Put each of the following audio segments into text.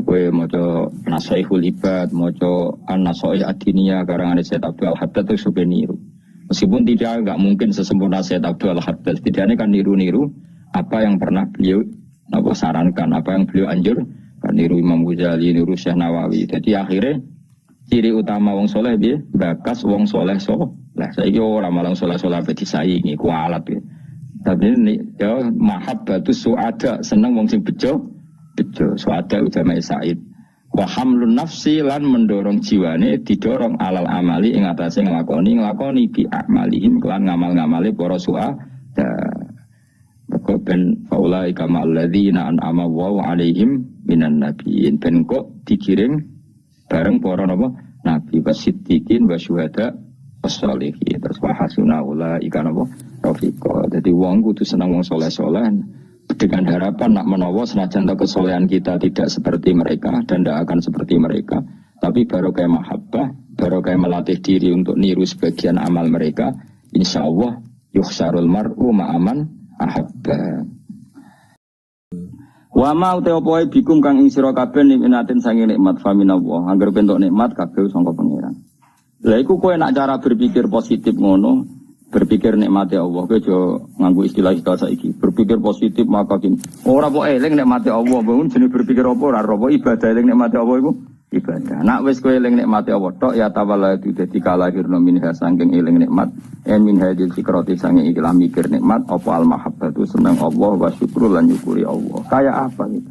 Kowe maca Nasaihul Ibad, maca An-Nasaih Ad-Diniyah karangan Syekh Abdul Haddad itu supaya niru. Meskipun tidak enggak mungkin sesempurna Syekh Abdul Haddad, setidaknya kan niru-niru apa yang pernah beliau sarankan, apa yang beliau anjurkan, niru Imam Ghazali, niru Syekh Nawawi. Jadi akhirnya ciri utama wong soleh piye? Bakas wong soleh lah saiki ora malang soleh-soleh ape disaingi kualat ya. Tapi ini ya mahabbatus suada, seneng wong sing bejo suada ujamae Said. Wa hamlun nafsi lan mendorong jiwane didorong alal amali ing atase nglakoni bi amalihim kelan ngamal-ngamale para suada. Kok ben faulai kama alladzina an'ama Allahu alaihim minan nabiyyin ben kok dikirim bareng para napa nabi wasiddiqin wasyuhada wassalihin terus wahasuna ulaika napa rafiqa. Dadi wong kudu seneng wong saleh-saleh dengan harapan nak menawa senajan kesolehan kita tidak seperti mereka dan tidak akan seperti mereka, tapi barokah mahabbah, barokah melatih diri untuk niru sebagian amal mereka, insyaallah yukhsarul mar'u ma'aman ahabba. Wa ma uteopoe bikum kang ing sira kabeh nikmatin sange nikmat faminallah. Angger bentuk nikmat kabeh sangka pangeran. Lah iku kowe nak cara berpikir positif ngono, berpikir nikmati Allah, kowe aja nganggo istilah-istilah saiki. Berpikir positif maka kin. Ora kok eling nikmati Allah, bangun jenenge berpikir apa ora apa ibadah eling nikmati Allah iku ibadah. Nak wis kowe eling nikmati Allah tok ya tawalla itu dadi kalahirna minha saking eling nikmat, min hadil fikrati sange ikhlas mikir nikmat apa al mahabbatu seneng Allah wa syukur lan nyukuri Allah. Kayak apa gitu.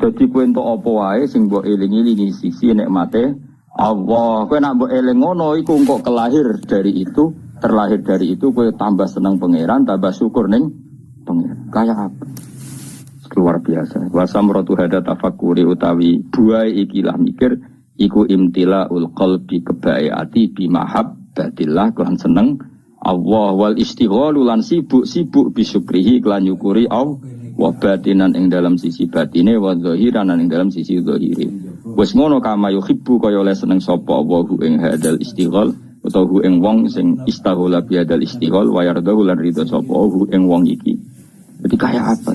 Dadi kowe entuk apa wae sing mbok eling-elingi sisi nikmate Allah. Kowe nak mbok eling ngono iku engko terlahir dari itu kowe tambah seneng pangeran, tambah syukur ning pangeran. Kayak apa? Luar biasa. Wasamratu hada tafakkuri utawi buai ikilah mikir iku imtilaul qalbi kebae ati bi mahabbatillah kelan seneng Allah wal istighalu lan sibuk bisyukrihi kelan nyukuri Allah wa batinan ing dalam sisi batine wa zahiran ing dalam sisi zahire. Wis ngono kama yuhibbu kaya oleh seneng sapa Allahu ing hadal istighal utawa ing wong sing istaghala bi hadal istighal wa yardahu lan ridho sapa ing wong iki. Jadi kayak apa?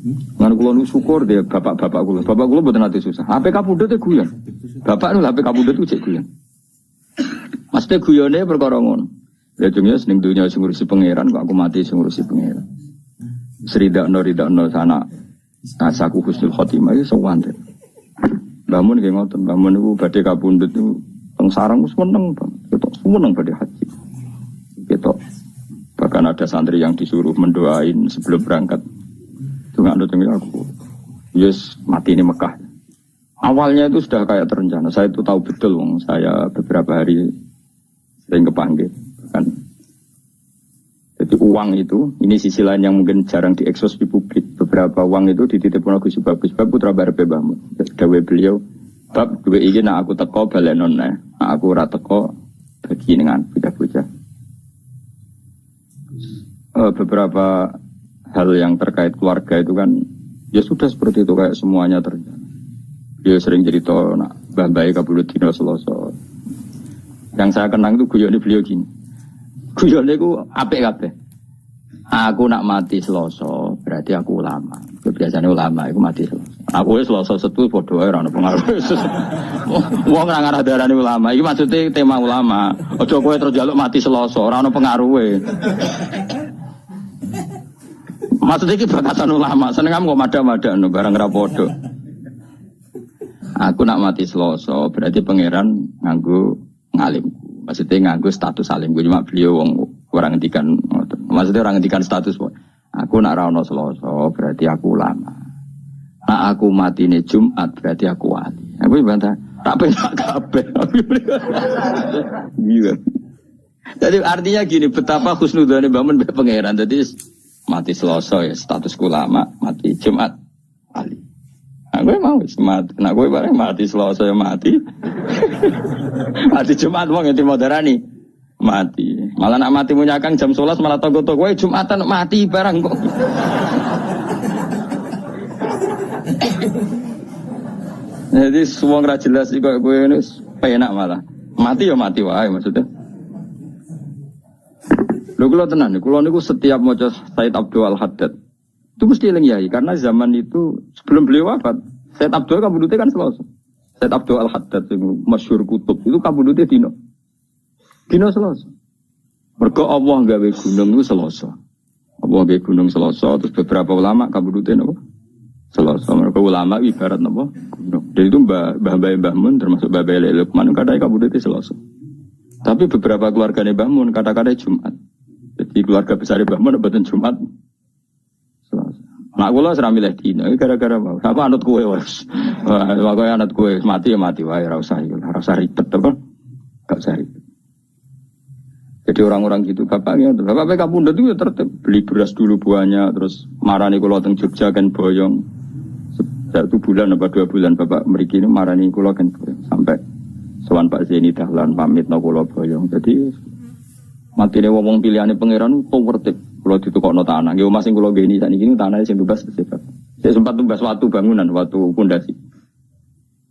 Ngan kula nu syukur deh bapak-bapak kula. Bapak kula mboten ate susah. HP kapundhut e guyon. Bapak nu HP kapundhut ku cek guyon. Mesti guyone perkara ngono. Ya jenenge ning dunya sing ngurusi pangeran kok aku mati sing ngurusi pangeran. Ridakno sana asaku husnul khotimah iso wonten. Bangun nggih ngoten, bangun niku badhe kapundhut niku teng sareng wis meneng, ketok seneng badhe haji. Ketok bahkan ada santri yang disuruh mendoain sebelum berangkat. Enggak ada aku. Yes, mati ini Mekah. Awalnya itu sudah kayak terencana. Saya itu tahu betul, saya beberapa hari sering kepanggil. Kan. Jadi uang itu, ini sisi lain yang mungkin jarang diekspos di publik. Beberapa uang itu dititipkan Gus Bagus, Bab putra Barbe Bahmu. Dawe beliau, Bab dua ini nak aku teko balenon nah aku ora teko bagi dengan bocah-bocah. Beberapa hal yang terkait keluarga itu kan ya sudah seperti itu kayak semuanya terjadi. Dia sering cerita nak mbah-mbah kabudut dina Selasa. Yang saya kenang itu guyone beliau gini. Guyone iku apik kabeh. Aku nak mati Selasa, berarti aku ulama. Biasanya ulama iku mati Selasa. Aku wis Selasa setu padha wae ora ono pengaruh. Wong ora ngarah darani ulama. Iki maksudnya tema ulama. Aja kowe terus njaluk mati Selasa, ora ono pengaruhe. Maksudnya ini batasan ulama, seneng kamu kok mada-mada barang rapodo. Aku nak mati Selasa, berarti pangeran nganggo ngalim. Maksudnya nganggo status alim. Cuma beliau orang ngendikan, maksudnya orang ngendikan status. Aku nak rano Selasa, berarti aku ulama. Nak aku mati ini Jumat, berarti aku wali. Aku bantah, tak penak kabeh. Jadi artinya gini, betapa husnudzane bangun pangeran. Jadi mati Selasa ya status ulama, mati Jumat wali. Nah, gue mau mati. Nah, gue bareng mati Selasa ya mati. Mati Jumat wong yang dimoderani mati. Malah nak mati munyakang jam 11 malah toko-toko gue Jumatan mati barang kok. Jadi semua ora jelas iki kok gue ini penak malah. Mati ya mati wae maksudnya. Lho kula tenan, kula niku setiap maca Said Abdul Haddad itu mesti eling yai karena zaman itu sebelum beliau wafat Said Abdul kabudute kan Selasa. Said Abdul Al-Haddad sing masyhur kutub itu kabudute dino. Dino Selasa. Mergo Allah gawe gunung itu Selasa. Allah gawe gunung Selasa terus beberapa ulama kabudute napa? Selasa. Mergo ulama ibarat napa? Gunung. Jadi itu Mbah Mun termasuk Mbah Lukman kadang kabudute Selasa. Tapi beberapa keluargane Mbah Mun kata-kata Jumat. Jadi keluarga besar Mbah Mun mboten Jumat. Selasa. Nak kula ora milih dina gara-gara apa? Apa anut kowe wis. Pokoke anut kowe mati ya mati wae ora usah ribet to kan. Gak usah ribet. Jadi orang-orang gitu bapaknya kapundhut itu ya tertib beli beras dulu buahnya terus marani kula teng Jogja kan boyong. 1 bulan apa 2 bulan bapak mriki ini marani kula kan boyong sampai sowan Pak Zeni dahlan pamit no kula boyong. Jadi matine wong pilihane pangeran kok tertib. Kula ditukokno tanah. Nggih omah sing kula ngeni sakniki tanahe sing tumbas sifat. Saya sempat tumbas watu bangunan, watu pondasi.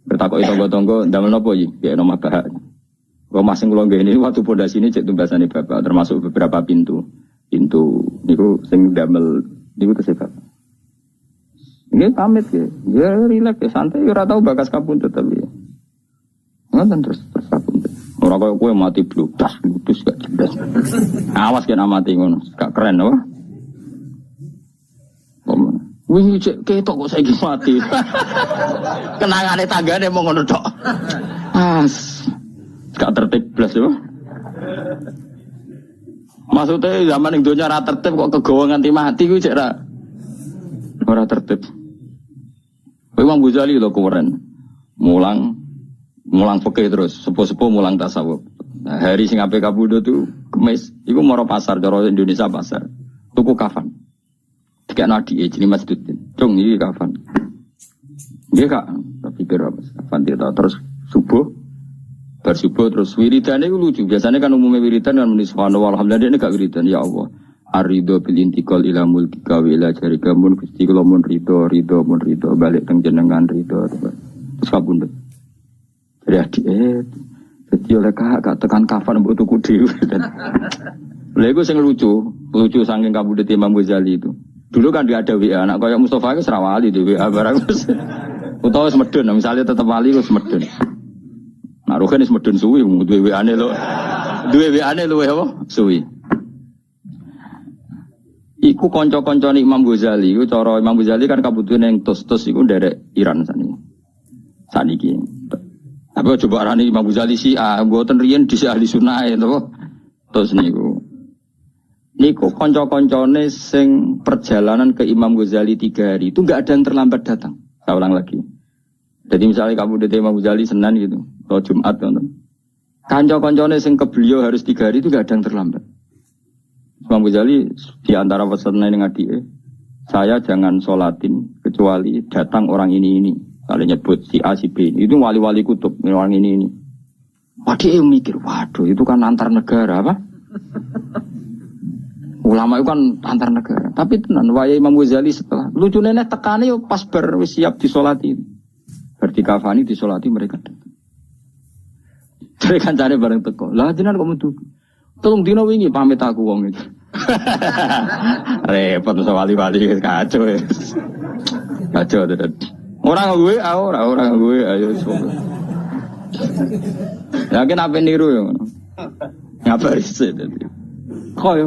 Bertakoki tangga-tangga ndamel napa iki? Piye nomah bahak. Omah sing kula ngeni watu pondasi ini cek tumbasane bapak termasuk beberapa pintu. Pintu niku sing ndamel niku sifat. Nggih pamit nggih. Ya rileks ya santai ora tau bakas kapundhut tapi. Ngoten terus kapundhut. Ora kaya kowe mati bludas gak jelas. Awas kena mati ngono. Gak keren apa? Wingi cek ketok kok saiki mati. Kenangane tanggane mau ngono tok. Gak tertib blas yo. Maksudnya zaman ning donya ra tertib kok kegawa nganti mati kuwi cek ora tertib. Imam Ghazali lho keren. Mulang fikih terus, sepuh-sepuh mulang tasawuf. Nah, hari sing ape kabudut itu Kemis, iku moro pasar cara Indonesia pasar. Tuku kafan. Dikek nadi jenenge Masjidin. Cung iki kafan. Nggih Kak, tak pikir apa kafan dia terus subuh. Bersubuh terus wiridane iku lucu. Biasanya kan umumnya wiridan kan muni subhanallah alhamdulillah ini gak wiridan ya Allah. Arido bil intiqal ila mulkika wa ila jarika mun Gusti kula mun rido mun rido balik teng jenengan rido. Terus kabundut. Jadi oleh kakak tekan kafan mbok tuku dhewe. Lha iku sing lucu saking kabudut Imam Ghazali itu. Dulu kan dia ada WA anak kaya Mustofa itu serawali di WA barang wis. Utawa wis medun, misalnya tetep wali wis medun. Nah, rohane wis medun suwi duwe WA-ne lho. Duwe WA-ne luwe apa? Suwi. Iku kanca-kancane Imam Ghazali, iku cara Imam Ghazali kan kabudute ning tos-tos iku nderek Iran saniki. Tapi coba arani Imam Ghazali mboten riyen dhisik ahli sunah to. Terus niku kanca-kancane sing perjalanan ke Imam Ghazali 3 hari itu enggak ada yang terlambat datang. Saya ulang lagi. Jadi misalnya kamu di Imam Ghazali Senin gitu, atau Jumat nonton. Kanca-kancane sing ke beliau harus 3 hari itu enggak ada yang terlambat. Imam Ghazali di antara pesannya dengan adike, saya jangan sholatin kecuali datang orang ini. Kalau nyebut si A, si B, itu wali-wali kutub, orang ini. Waduh, mikir, waduh, itu kan antar negara, apa? Ulama itu kan antar negara. Tapi tenan, waya Imam Ghazali setelah. Lucu nenek tekane yo pas siap disolati. Berarti kafani disolati mereka datang. Jadi kan cari bareng teko. Lah jenengan kok metu. Tolong dino wingi pamit aku wong itu. Repot wali-wali kacau ya. Kacau tenan. Orang gue, ayo semua. Yakin apa niru ya? Ngapa riset tadi? Kau ya?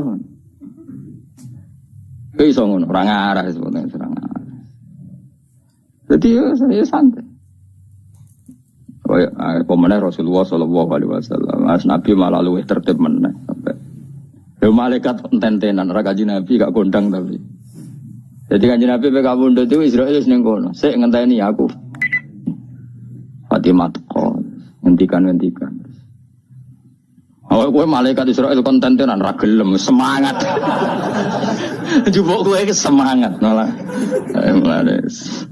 Kau iso ngono, orang arah sebetulnya serang arah. Jadi saya santai. Oh ya, pemenang Rasulullah Sallallahu Alaihi Wasallam, as Nabi malah luwih tertib meneh. Sampai, malaikat enten-tenan, rakaji Nabi gak kondang tapi. Jadi kan Nabi PK Bunda itu Israel seneng kono. Saya ngenteni aku. Fatimah teko, ngentikan. Oh, kowe malaikat Israel konten-tenan ra gelem, semangat. Jupuk kowe semangat malah. Males.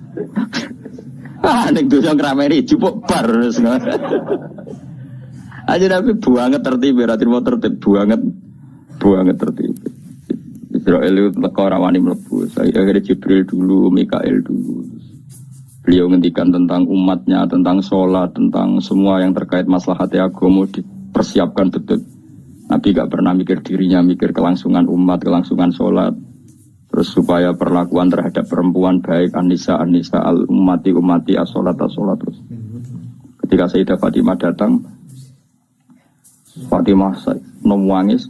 Nek dosa ngrameni jupuk bar. Aja Nabi banget tertib, ra trimo tertib banget tertib. Israel itu teko rawani mlebu. Saya akhirnya Jibril dulu, Mikael dulu. Beliau ngendikan tentang umatnya, tentang sholat, tentang semua yang terkait maslahat agama dipersiapkan betul. Nabi gak pernah mikir dirinya, mikir kelangsungan umat, kelangsungan sholat. Terus supaya perlakuan terhadap perempuan baik, An-Nisa al-ummati as-sholat terus. Ketika Sayyidah Fatimah datang, Fatimah nangis,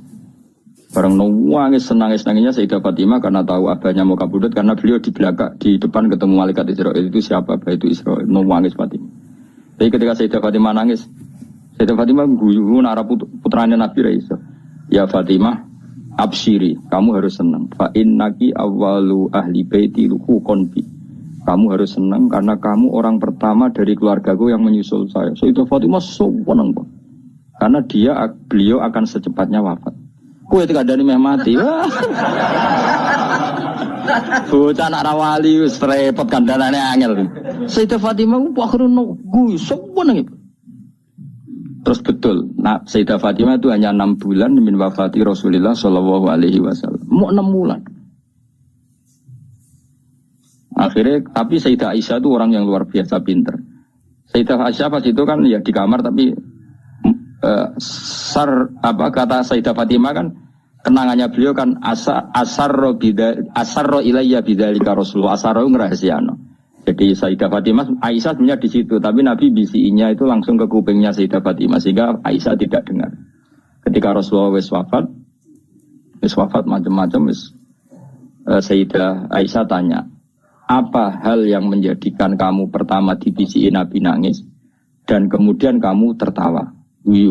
bareng nangis senangis-nangisnya Sayyidah Fatimah karena tahu abahnya mau kabudut, karena beliau di belakang, di depan ketemu malaikat Israel. Itu siapa? Abah itu Israel. Nangis Fatimah. Tapi ketika Sayyidah Fatimah nangis, Sayyidah Fatimah guyu nara putranya Nabi Raisa. Ya Fatimah, absyiri, kamu harus senang. Fa innaki awwalu ahli baiti luhu konbi. Kamu harus senang karena kamu orang pertama dari keluargaku yang menyusul saya. Sayyidah Fatimah senang, karena beliau akan secepatnya wafat. Kue tidak ada meh mati. Bocah anak rawali wis repot kandhane angel. Sayyidah Fatimah ku akhirnya guyu seneng. Terus betul, nah Sayyidah Fatimah itu hanya 6 bulan min wafati Rasulullah Shallallahu Alaihi Wasallam. Mau 6 bulan. Akhirnya, tapi Sayyidah Aisyah itu orang yang luar biasa pinter. Sayyidah Aisyah pas itu kan ya di kamar, tapi kata Sayyidah Fatimah kan kenangannya beliau kan asarro ilayya bidzalika Rasulullah, asarro ngrahasiano. Jadi Sayyidah Fatimah, Aisyah sebenarnya di situ, tapi Nabi bisinya itu langsung ke kupingnya Sayyidah Fatimah sehingga Aisyah tidak dengar. Ketika Rasulullah wis wafat macam-macam Sayyidah Aisyah tanya, apa hal yang menjadikan kamu pertama dibisiki Nabi nangis dan kemudian kamu tertawa? Jadi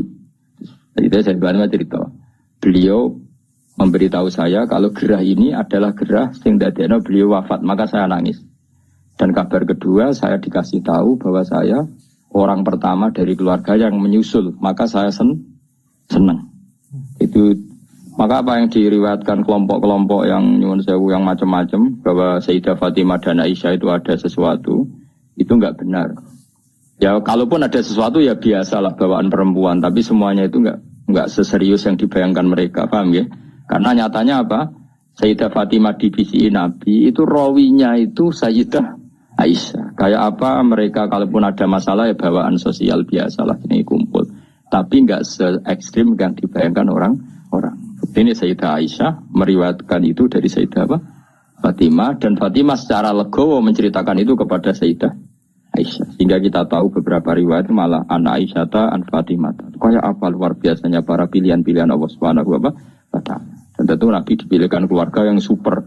Sayyidah Fatimah cerita, beliau memberitahu saya kalau gerah ini adalah gerah sing dadekno beliau wafat, maka saya nangis. Dan kabar kedua, saya dikasih tahu bahwa saya orang pertama dari keluarga yang menyusul, maka saya senang. Itu maka apa yang diriwayatkan kelompok-kelompok yang nyuwun sewu yang macam-macam bahwa Sayyidah Fatimah dan Aisyah itu ada sesuatu, itu enggak benar. Ya kalaupun ada sesuatu ya biasalah bawaan perempuan, tapi semuanya itu enggak seserius yang dibayangkan mereka, paham ya? Karena nyatanya apa? Sayyidah Fatimah divisi Nabi itu rawinya itu Sayyidah Aisyah. Kayak apa mereka kalaupun ada masalah ya bawaan sosial biasa lah ini kumpul. Tapi enggak se-ekstrim yang dibayangkan orang-orang. Ini Sayyidah Aisyah meriwayatkan itu dari Sayyidah Fatimah, dan Fatimah secara legowo menceritakan itu kepada Sayyidah Aisyah. Sehingga kita tahu beberapa riwayat malah anak Aisyah an Fatimah. Kayak apa luar biasanya para pilihan-pilihan Allah Subhanahu wa taala. Dan tentu Nabi dipilihkan keluarga yang super,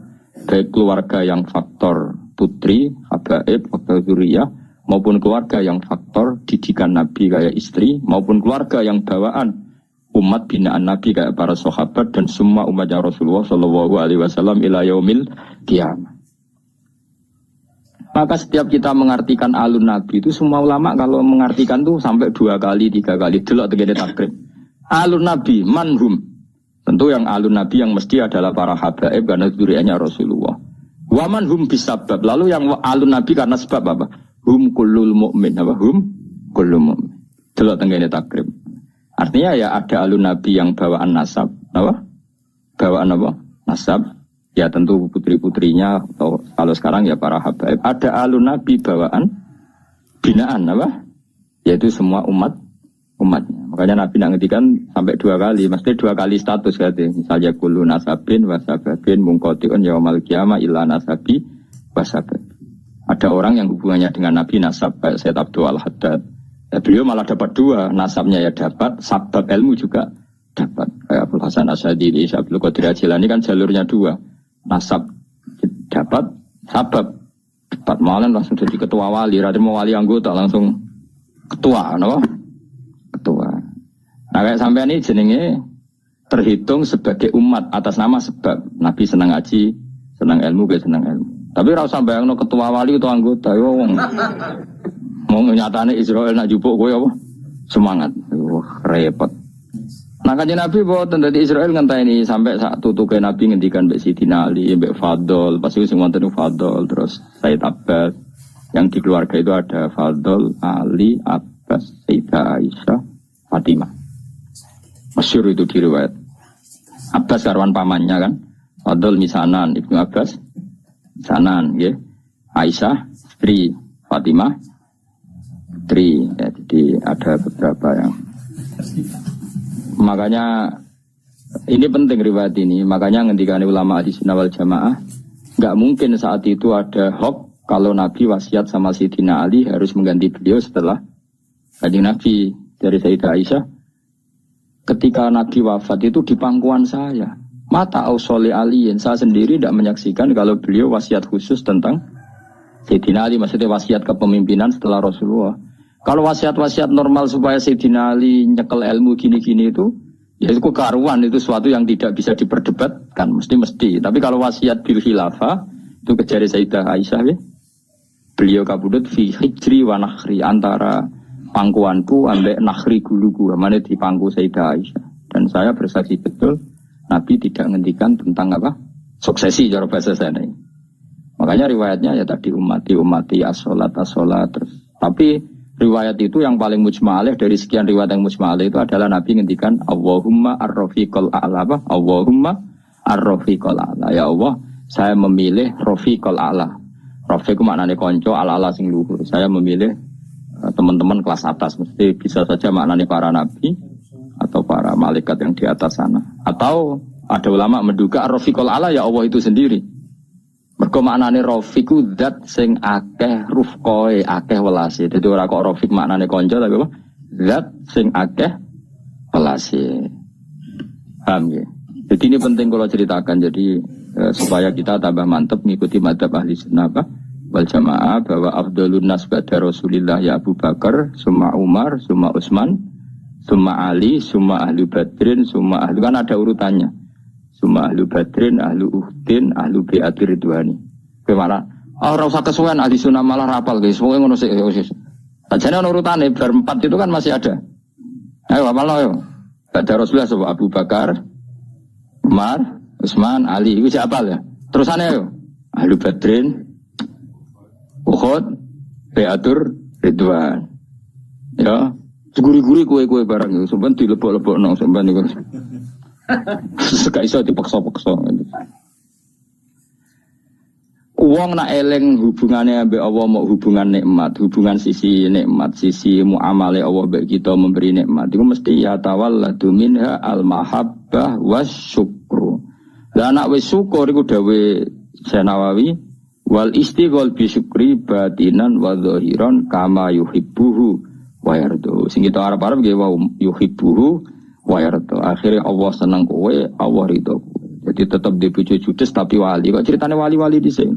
baik keluarga yang faktor putri, habaib, faktor zuriyah, maupun keluarga yang faktor didikan Nabi kayak istri, maupun keluarga yang bawaan umat binaan Nabi kayak para sahabat dan semua umatnya Rasulullah Shallallahu Alaihi Wasallam ila yaumil qiyamah. Maka setiap kita mengartikan alun Nabi itu semua ulama kalau mengartikan tuh sampai 2 kali, 3 kali delok tegene takrib. Alun Nabi manhum. Tentu yang alun Nabi yang mesti adalah para habaib karena zuriyahnya Rasulullah. Waman hum bisabab. Lalu yang alun Nabi karena sebab apa? Hum kullul mu'min. Apa? Hum kullul mu'min. Delok tenggene takrib. Artinya ya ada alun Nabi yang bawaan nasab. Apa? Bawaan apa? Nasab. Ya tentu putri-putrinya atau kalau sekarang ya para habaib. Ada alun Nabi bawaan binaan apa? Yaitu semua umatnya. Makanya Nabi nak ngetikan sampai 2 kali, mesti 2 kali status katanya. Misalnya kullu nasabin wasababin mungkotiun yaumal qiyamah illa nasabi wasabab. Ada orang yang hubungannya dengan Nabi nasab kayak Sayyid Abdul Al-Haddad. Ya, beliau malah dapat 2, nasabnya ya dapat, sabab ilmu juga dapat. Kayak Abdul Hasan Asyadili, Abdul Qadir Jilani kan jalurnya 2. Nasab dapat, sabab dapat. Malah langsung jadi ketua wali, radin mau wali anggota langsung ketua, no? Ketua. Nah kayak sampai ini jenenge terhitung sebagai umat atas nama sebab Nabi senang ngaji, senang ilmu, gak senang ilmu. Tapi rasa bayangno ketua wali itu anggota, yo wong mau nyatane Israel nak jupuk kowe apa? Semangat. Repot. Nah kanjeng Nabi boten dadi Israel ngenteni sampai sak tutuke Nabi ngendikan mbek Sidina Ali, mbek Fadl, pas iku sing wonten Fadl, terus Sayyid Abbas. Yang di keluarga itu ada Fadl, Ali, Abbas, Sayyidah Aisyah, Fatimah. Masyhur itu di riwayat. Abbas karwan pamannya kan. Fadl misanan, Ibnu Abbas misanan, ya. Aisyah, istri Fatimah, istri. Ya, jadi ada beberapa yang. Makanya ini penting riwayat ini. Makanya ngendikane ulama ahli sunnah wal jamaah Nggak mungkin saat itu ada hoax kalau Nabi wasiat sama Sayyidina Ali harus mengganti beliau setelah Kanjeng Nabi. Dari Sayyidah Aisyah, ketika Nabi wafat itu di pangkuan saya. Mata ausoli aliin, saya sendiri tidak menyaksikan kalau beliau wasiat khusus tentang Sayyidina Ali, maksudnya wasiat kepemimpinan setelah Rasulullah. Kalau wasiat-wasiat normal supaya Sayyidina Ali nyekel ilmu gini-gini itu, ya itu karuan, itu suatu yang tidak bisa diperdebatkan, mesti. Tapi kalau wasiat bil khilafah, itu kejar Sayyidah Aisyah, ya. Beliau kabudut fi hijri wa nakhri, antara pangkuanku ambek nakhri guluku, mana di pangku Sayyidah Aisyah. Dan saya bersaksi betul, Nabi tidak ngendikan tentang apa? Suksesi cara bahasa saya. Makanya riwayatnya ya tadi umati as-sholat terus. Tapi riwayat itu yang paling mujma'alih dari sekian riwayat yang mujma'alih itu adalah Nabi ngendikan Allahumma ar-rafiqal a'la, apa? Allahumma ar-rafiqal a'la. Ya Allah, saya memilih rafiqal a'la. Rafiq itu maknanya konco, ala-ala sing luhur. Saya memilih teman-teman kelas atas, mesti bisa saja maknanya para nabi atau para malaikat yang di atas sana. Atau ada ulama menduga ar-rafiqul a'la ya Allah itu sendiri. Mergo maknane rafiqu zat sing akeh rufqoe, akeh welase. Dadi ora kok rafiq maknane kanca tapi apa? Zat sing akeh welase. Paham ya? Jadi ini penting kalau ceritakan, jadi supaya kita tambah mantap mengikuti madzhab ahli sunnah wal jamaah bahwa afdhalun nas ba'da Rasulillah ya Abu Bakar, summa Umar, summa Utsman, summa Ali, summa ahli Badrin, summa ahli, kan ada urutannya. Summa ahli Badrin, ahli Uhdin, ahli Bi'atir Ridwani. Bagaimana? Ora usah kesuwen ahli sunnah malah rapal guys. Pokoke ngono sik. Sajane ono urutane bar 4 itu kan masih ada. Ayo hafalno yo. Ba'da Rasulullah sapa Abu Bakar, Umar, Utsman, Ali, itu siapa ya? Terusane yo. Ahli Badrin, Uhud, Beatur, Ridwan. Ya, seguri-guri kue-kue barang itu. Sampai dilebok-lebok sampai itu. Gak iso dipaksa-paksa. Uang nak eleng hubungannya ambek Allah, mau hubungan nikmat, hubungan sisi nikmat, sisi muamale Allah mbek kita memberi nikmat. Itu mesti ya tawalladu minha al-mahabbah wasyukru. Lah anak wis syukur iku dawe Syekh Nawawi, wal istighol bi syukri batinan wa zahiran kama yuhibbuhu wa yardu. Sing kita arep-arep nggih wa yuhibbuhu wa yardu. Akhire Allah seneng kowe, Allah ridho kowe. Jadi tetap di bojo judes tapi wali. Kok ceritane wali-wali dhisik.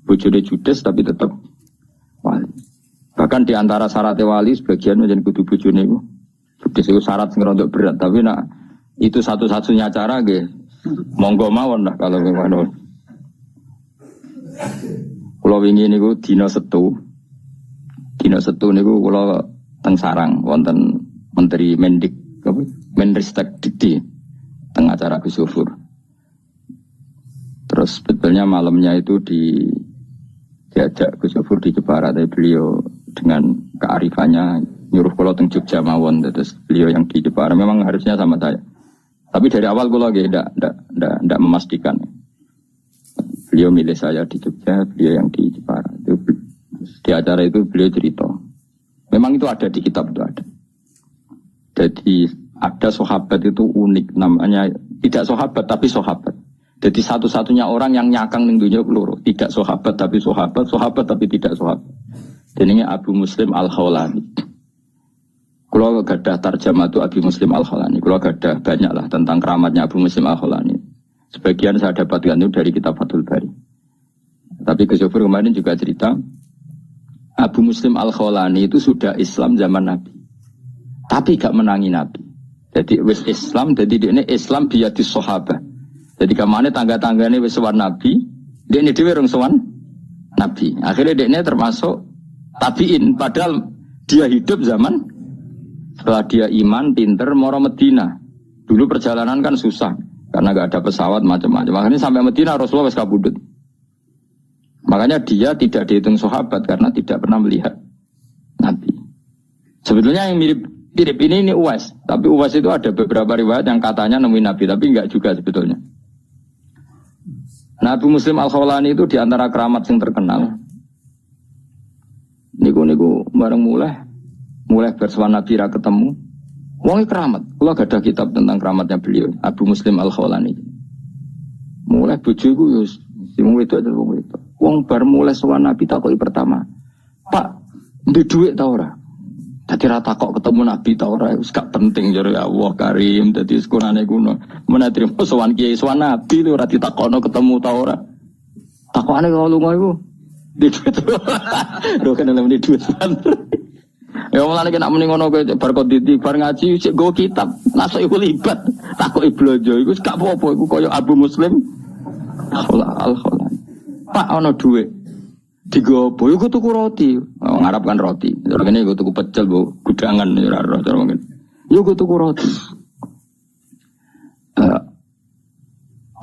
Bojone judes tapi tetap wali. Bahkan di antara syarat wali sebagian menjadi kudu bojone iku. Judes itu syarat sing rada berat, tapi nak itu satu-satunya cara nggih. Monggo mawon lah kalau ngono. Kula wingi niku dina Setu. Dina Setu niku kula teng sarang wonten Menteri Menristek Dikti teng acara Gus Yufur. Terus sebetulnya malamnya itu diajak Gus Yufur di Jepara, tapi beliau dengan kearifannya nyuruh kula teng Jogja mawon, terus beliau yang di Jepara memang harusnya sama saya. Tapi dari awal kula nggih ndak memastikan. Beliau milih saya di Jogja, beliau yang di Jepara. Itu, di acara itu beliau cerita. Memang itu ada di kitab itu ada. Jadi ada sahabat itu unik namanya, tidak sahabat tapi sahabat. Jadi satu-satunya orang yang nyakang ning dunya peluru, tidak sahabat tapi sahabat, sahabat tapi tidak sahabat. Jenenge Abu Muslim Al-Khawlani. Kalau gadah tarjamah itu Abu Muslim Al-Khawlani, kalau gadah banyak lah tentang keramatnya Abu Muslim Al-Khawlani. Sebagian saya dapatkan itu dari kitab Fathul Bari. Tapi Gus Yufur kemarin juga cerita, Abu Muslim Al-Khawlani itu sudah Islam zaman Nabi, tapi gak menangi Nabi. Jadi wis Islam, jadi dia ini Islam biadis sahabat. Jadi kemana tangga-tangganya wis sowan Nabi, dia ini dhewe rong sowan Nabi. Akhirnya dia ini termasuk tabiin, padahal dia hidup zaman setelah dia iman, pinter, moro Medina. Dulu perjalanan kan susah karena gak ada pesawat macam-macam. Akhirnya sampai Medina Rasulullah wis kabudut. Makanya dia tidak dihitung sahabat karena tidak pernah melihat Nabi. Sebetulnya yang mirip ini Uwais, tapi Uwais itu ada beberapa riwayat yang katanya nemuin Nabi, tapi enggak juga sebetulnya. Nabi Muslim Al-Khawlani itu diantara keramat yang terkenal. Niku bareng mulai bersuara Nabi ra ketemu. Wong keramat. Kalau gak ada kitab tentang keramatnya beliau, Abu Muslim Al-Khawlani. Mulai bojo iku Sing wedok itu wong wedok. Wong bar mulai sowan Nabi takoki pertama. Pak, ndek dhuwit ta ora? Dadi ra takok ketemu Nabi ta ora wis gak penting jare Allah Karim dadi sekurane kuno. Menatri sowan kiai sowan Nabi lho ora ditakokno ketemu ta ora. Takokane kok lunga iku. Ndek dhuwit. Lho kan nemeni dhuwit. Ya mulane nek muni ngono kowe bar konditi bar ngaji sik nggo kitab, nasuk iku libat. Takoki blonjo iku gak apa-apa iku koyo Abu Muslim. Alhamdulillah. Pak ana dhuwit. Digopo iku tuku roti. Ngarapkan roti. Terus ngene iku tuku pecel, Bu. Gudangan ora ora terus ngene. Yo iku tuku roti.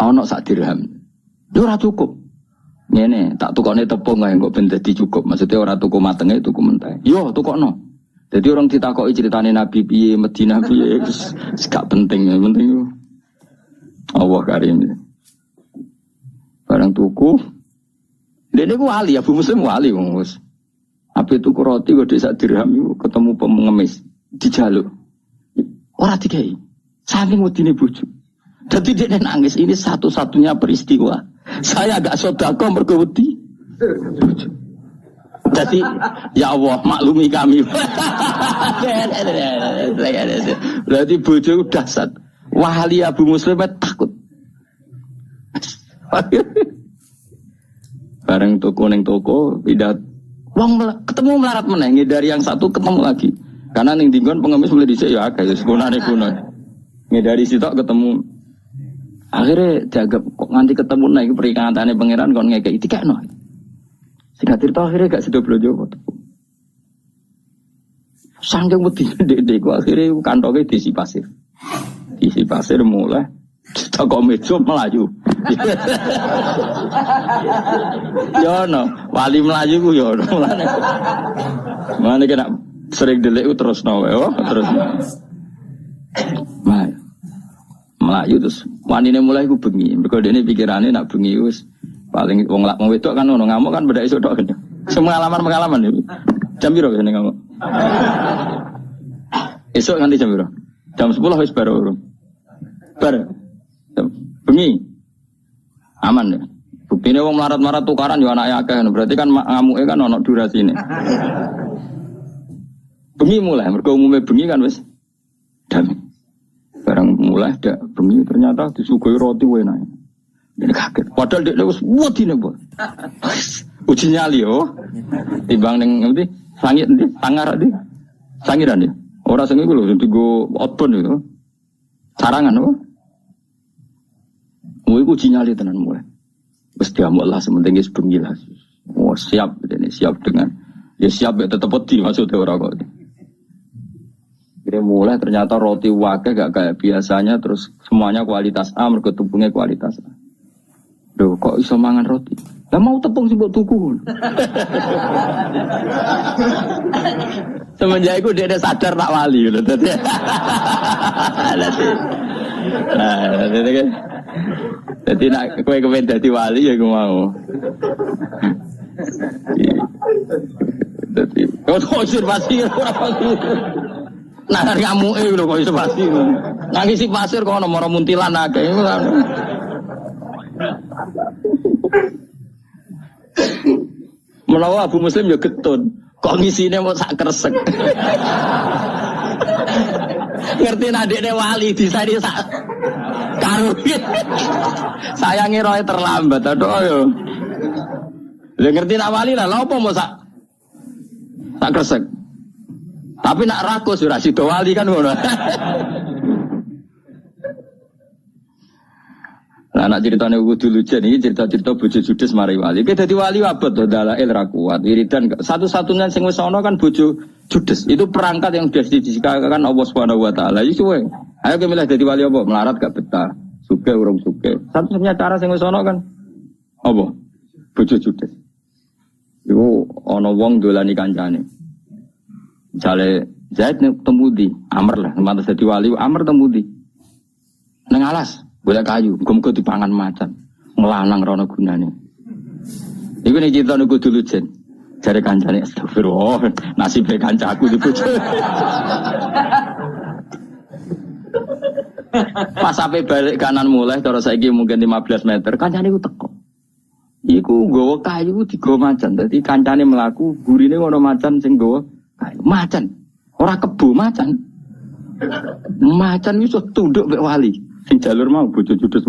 Ana sak dirham. Yo ora cukup. Ngene, tak tukone tepung ae kok ben dadi cukup. Maksudnya ora tuku matenge, tuku mentah. Yo tukokno. Jadi orang ditakoki ceritane Nabi piye, Madinah piye, wis gak penting, penting yo. Allah Karim. Barang tuku. Dene ku wali, Abu Muslim wali wong wis. Ape tuku roti kok sak dirham iku ketemu pengemis dijaluk. Ora dikai. Saking wedine bojo. Dadi dia nangis, ini satu-satunya peristiwa. Saya agak sedekah mergo wedi. Jadi ya Allah maklumi kami. Berarti bojo udah sat. Wali Abu Muslim takut. Bareng toko neng toko pindah. Wong ketemu melarat meneh dari yang satu ketemu lagi. Karena ning dinggon pengemis mulai dhisik ya akeh sekunane kuno. Ngedari sitok ketemu. Akhirnya dianggap kok nganti ketemu naik perikatane pangeran kon ngekeki dikekno. Singkat cerita akhirnya gak sedo blojo. Sangking wedi ndek-ndek akhirnya kantonge diisi pasir. Diisi pasir mulai toko meja melayu. Yo no, wali melayu ku yo no. Mane kena sering delik terus no terus. Melayu terus wanine mulai ku bengi. Mergo dene pikirane nak bengi wis paling wong lak wedok kan ngono ngamuk kan beda esuk tok. Semua pengalaman iki. Jam piro kene ngamuk? Esuk nganti jam piro? Jam 10 wis baru. Bengi. Aman ya. Buktine wong melarat-melarat tukaran yo anake akeh. Berarti kan ngamuke kan ono durasine. Bengi mulai mergo umume bengi kan wis damai. Barang mulai dak bengi ternyata disuguhi roti enak. Ini kaget. Padahal dia wis wedine, Bu. Uji nyali yo. Timbang ning ngendi? Sangit endi? Sangar endi? Sangiran ya. Ora sing iku lho digo outbound yo. Sarangan apa? Mau iku uji nyali tenan mulai. Wis diamuk lah sementing wis bengi lah. Oh, siap ini siap dengan ya siap ya tetep wedi maksudnya ora kok. Kira mulai ternyata roti wakil gak kayak biasanya terus semuanya kualitas A mergo tepungnya kualitas A. Loh kok iso mangan roti? Lah mau tepung sih buat tuku. Semenjak itu dia sadar tak wali loh. Jadi nak kowe kepen dadi wali ya gue mau. Jadi kok sir pasti ora pasti. Nah ngamuke lho kok iso pasti. Nangisi pasir kok ono moro muntilan akeh iku kan. Menawa Abu Muslim ya getun, kok ngisine mau sak kresek. Ngerti adikne wali disari sak karo. Sayange roe terlambat aduh yo. Lah ngerti nak wali lah lha opo mau sak kresek. Tapi nak rakus ora sida wali kan ngono. Lah anak ceritane kudu lucu iki cerita-cerita bojo judes mari wali. Ki dadi wali abot to dalail ra kuat. Wiridan satu-satunya sing wis ana kan bojo judes. Itu perangkat yang sudah diciptakan Allah Subhanahu wa taala. Iki suwe. Ayo ke milih dadi wali apa? Melarat gak betah. Sugih urung sugih. Satu-satunya cara sing wis ana kan apa? Bojo judes. Iku ana wong dolani kancane. Misale Zaid temu di Amr lah, mantas dadi wali Amr temu di nang alas. Boleh kayu, muga-muga dipangan macan. Ngelanang rono gunane. Iku nek kita niku dulu jen. Jare kancane astagfirullah, nasibe kancaku di bojo. Pas sampai balik kanan mulai, terus saiki mungkin 15 meter, kancane iku teko. Iku nggawa kayu digawa macan. Dadi kancane mlaku, gurine ana macan sing nggawa kayu. Macan. Ora kebo macan. Macan iso tunduk mek wali. Sing jalur mau bojo judes.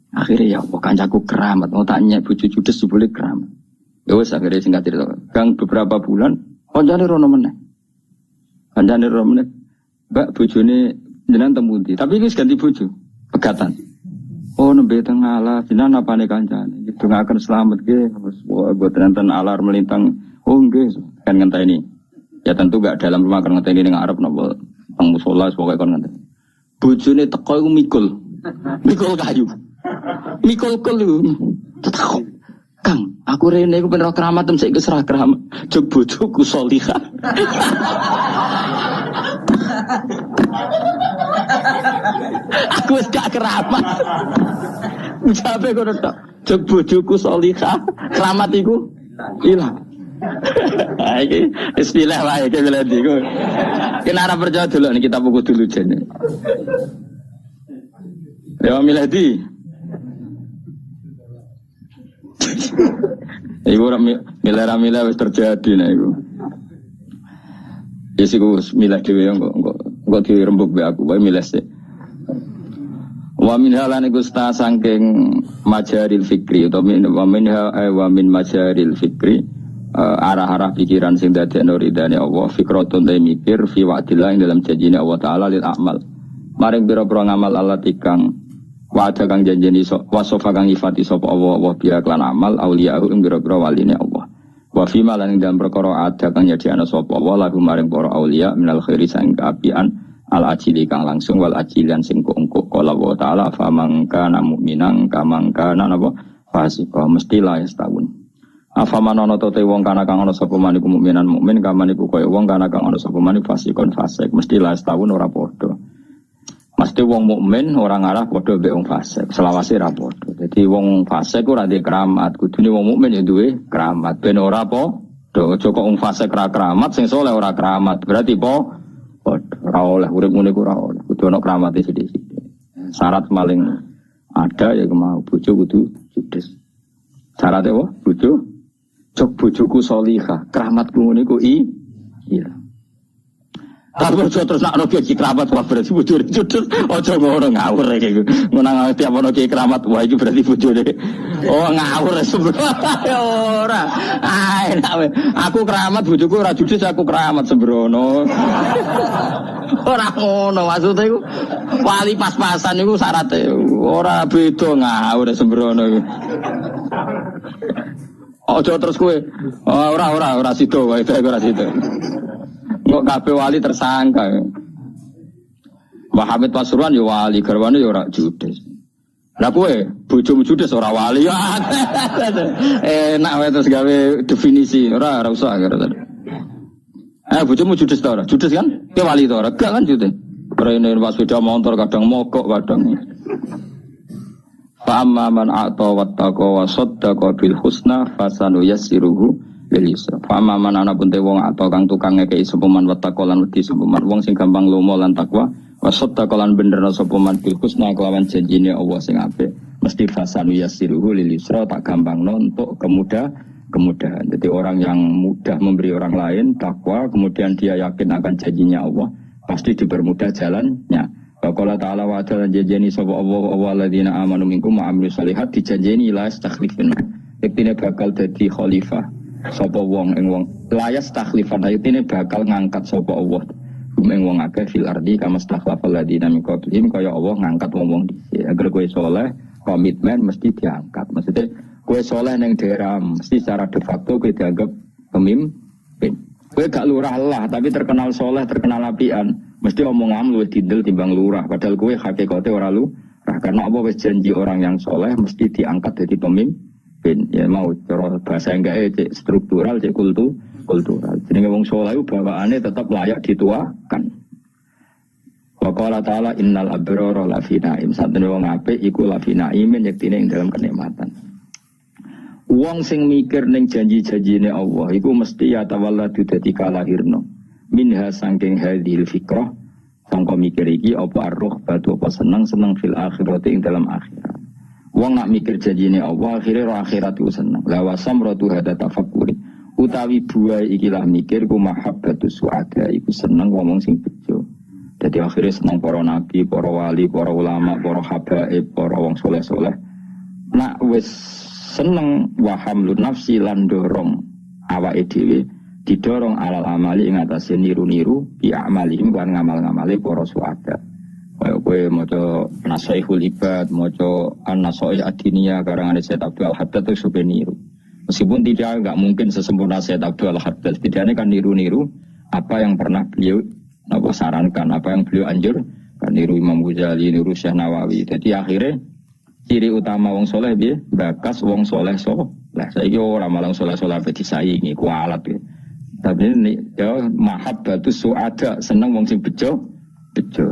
Akhirnya ya Allah kancaku keramat. Mau tanya bojo judes boleh keramat. Ya wis akhirnya singkat cerita. Gang beberapa bulan kancane rono meneh. Kancane rono meneh. Mbak bojone jenengan temundi, tapi wis ganti bojo. Pegatan. Oh nembe teng ala jenengan apane kancane? Gitu ngaken selamat ge. Wah ternyata alar melintang. Oh nggih kan ngenteni. Ya tentu gak dalam rumah kan ngenteni ning arep napa teng musala pokoke kon ngenteni. Bojone teko iku mikul. Mikul kayu. Mikul kelu. Tetakok. Kang, aku rene iku ben ora keramat sik kesrah keramat. Jog bojoku salihah. Aku wis gak keramat. Jabe kono tok. Jog bojoku salihah, keramat iku ilang. Iki istilah wae iki lha iku. Kenara percaya dulu nih kita buku dulu jene. Ya milih di. Iku ora milih wis terjadi nek iku. Yes iku milih dhewe kok dirembuk be aku wae milih sik. Wa min halane gusta saking majaril fikri utawa wa min majaril fikri arah-arah pikiran sing dadekno ridane Allah fikratun ta mikir fi wa'dillah ing dalam janjine Allah taala lil amal. Maring pira-pira ngamal Allah tikang wa'ada kang janjeni wasofa kang ifati sapa Allah biya klan amal auliya ing pira-pira waline Allah. Wa fi malan ing dalam perkara ada kang nyediakno sapa Allah lagu maring para auliya minal khairi sang kaapian al ajili kang langsung wal ajilan sing engko kala wa taala famangka mu'minan kamangka napa fasika mestilah setahun. Afamanono tote wong kana kang ana sapa maniku mukminan mukmin kamaniku kaya wong kana kang ana sapa maniku fasikon fasik mestilah setahun ora padha. Mesti wong mukmin ora ngarah padha mbek wong fasik, selawase ra padha. Dadi wong fasik ora duwe keramat, kudune wong mukmin ya duwe keramat. Ben ora padha, aja kok wong fasik ra keramat, sing saleh ora keramat. Berarti padha ora oleh urip ngene ku ora oleh. Kudu ana keramate sithik-sithik. Syarat paling ada ya mau bojo kudu judes. Syaratnya apa? Bojo cok bojoku salihah, keramatku ngene ku iya. Tapi terus nak roke iki keramat wah berarti bojone judes. Aja ngono ngawur iki. Ngono tiap ono ki keramat wah iki berarti bojone. Oh ngawur sembrono. Ora. Aku keramat bojoku ora judes aku keramat sembrono. Ora ngono maksudnya iku wali pas-pasan iku syaratnya ora beda ngawur sembrono iku. Ojo terus kowe ora sida wae ora sida. Kok kabeh wali tersangka. Muhammad Pasuruan ya wali, garwane ya ora judes. Lah kowe bojomu judes ora wali. Enak wae terus gawe definisi, ora usah karo. Bojomu judes ta ora? Judes kan? Ke wali ta ora? Gak kan judes. Rene pas sepeda motor kadang mogok kadang. Fa amma man a'ta wattaqa wa saddaqa bil husna fasanu yassiruhu lil yusra. Fa amma man ana pun te wong atau kang tukang ngekeki sapa man wattaqa lan wedi sapa man wong sing gampang lomo lan takwa wa saddaqa lan bener sapa man bil husna kelawan janjine Allah sing apik mesti fasanu yassiruhu lil yusra tak gampangno untuk kemudahan. Jadi orang yang mudah memberi orang lain takwa kemudian dia yakin akan janjinya Allah pasti dipermudah jalannya. Qala ta'ala wa ta'ala janjeni sapa Allah alladzina amanu minkum wa amilus shalihat dijanjeni la yastakhlifun. Yektine bakal dadi khalifah sapa wong ing wong la yastakhlifan yektine bakal ngangkat sapa Allah ing wong akeh fil ardi kama stakhlafal ladzina min qablihim kaya Allah ngangkat wong-wong dhisik. Agar kowe saleh komitmen mesti diangkat. Maksudnya kowe saleh ning daerah mesti secara de facto kowe dianggap pemimpin. Kowe gak lurah lah tapi terkenal saleh, terkenal apian. Mesti omongan lu didel timbang lurah padahal kowe hakikate ora lurah karena apa wis janji orang yang soleh mesti diangkat jadi pemimpin ya mau cara bahasa enggak cek struktural cek kultural jenenge wong soleh ku bawaane tetap layak dituakan. Wa qala ta'ala innal abrara lafi na'im satene wong apik iku lafi na'imin yektine ing dalam kenikmatan. Wong sing mikir ning janji-janjine Allah iku mesti ya tawalladu dadi kalahirno minha sangking hadhil fikrah sangka mikir iki apa arruh batu apa seneng fil akhirati ing dalam akhirat Wong nak mikir janjine Allah akhire ro akhirat ku seneng. La wasamratu hada tafakkuri. Utawi buah ikilah mikir ku mahabbatus suada iku seneng ngomong sing bejo. Dadi akhire seneng para nabi, para wali, para ulama, para habaib, para wong soleh-soleh. Nak wis seneng wa hamlun nafsi lan dorong awake dhewe didorong alal amali ing atase niru-niru bi amalihim kan ngamal-ngamale para suada. Kaya kowe maca Nasaihul Ibad, maca An-Nasaih Ad-Diniyah karangan Syekh Abdul Haddad itu supaya niru. Meskipun enggak mungkin sesempurna Syekh Abdul Haddad, setidaknya kan niru-niru apa yang pernah beliau sarankan, apa yang beliau anjurkan, niru Imam Ghazali, niru Syekh Nawawi. Jadi akhirnya ciri utama wong soleh piye? Bakas wong soleh soleh. Saiki ora malang soleh-soleh ape disaingi kualat ya. Tapi ini ya mahabbatus suada, seneng wong sing bejo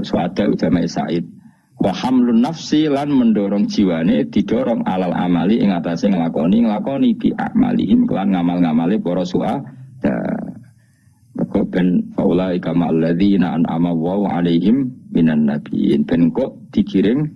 suada ujama Said. Wa hamlun nafsi lan mendorong jiwane didorong alal amali ing atase nglakoni bi amalihim lan ngamal-ngamale para suada. Maka ben faulai kama alladzina an'ama Allahu alaihim minan nabiyyin ben kok dikirim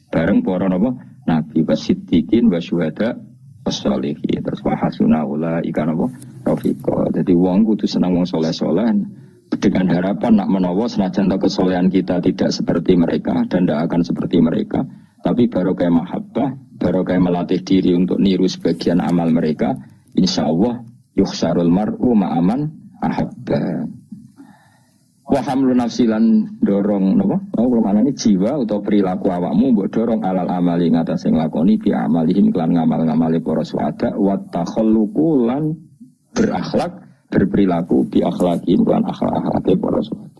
bareng para napa nabi wasiddiqin wasyuhada wassalihin terus wa hasuna ulaika napa rafiqa. Dadi wong kudu seneng wong saleh-saleh dengan harapan nak menawa senajan kesolehan kita tidak seperti mereka dan tidak akan seperti mereka, tapi barokah mahabbah, barokah melatih diri untuk niru sebagian amal mereka, insyaallah yukhsarul mar'u ma'aman ahabba. Wa hamlu nafsilan dorong napa? Mana ini jiwa atau perilaku awakmu mbok dorong alal amali ngatas sing lakoni bi amalihim lan ngamal-ngamale para suada wa takhalluqu lan berakhlak berperilaku bi akhlaqin lan akhlak para suada.